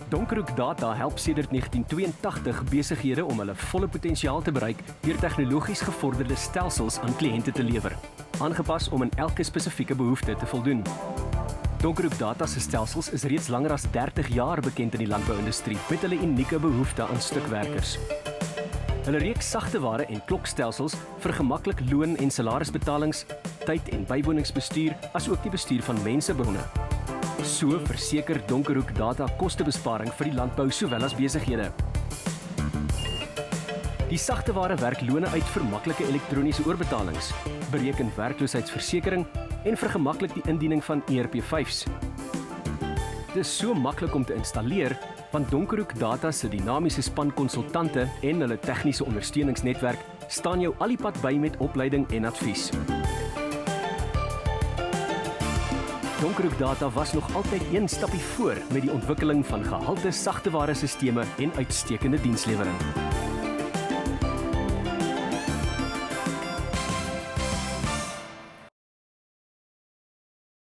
Donkerhoek Data help sedert 1982 besighede om hulle volle potensiaal te bereik deur tegnologies gevorderde stelsels aan kliënte te lewer, aangepas om in elke spesifieke behoefte te voldoen. Donkerhoek Data se stelsels is reeds langer as 30 jaar bekend in die landbouindustrie met hulle unieke behoefte aan stukwerkers. Hulle reeks sagteware en klokstelsels vergemaklik loon- en salarisbetalings, tyd- en bywoningsbestuur, asook die bestuur van mensebronne. So verseker Donkerhoek Data kostebesparing vir die landbou sowel as besighede. Die sagteware werk lone uit vir maklike elektroniese oorbetalings, bereken werkloosheidsversekering en vergemaklik die indiening van ERP5's. Dit is so maklik om te installeer, want Donkerhoek Data se dinamiese span konsultante en hulle tegniese ondersteuningsnetwerk staan jou al die pad by met opleiding en advies. Donkerhoek Data was nog altyd een stappie voor met die ontwikkeling van gehalte sagteware sisteme en uitstekende dienslewering.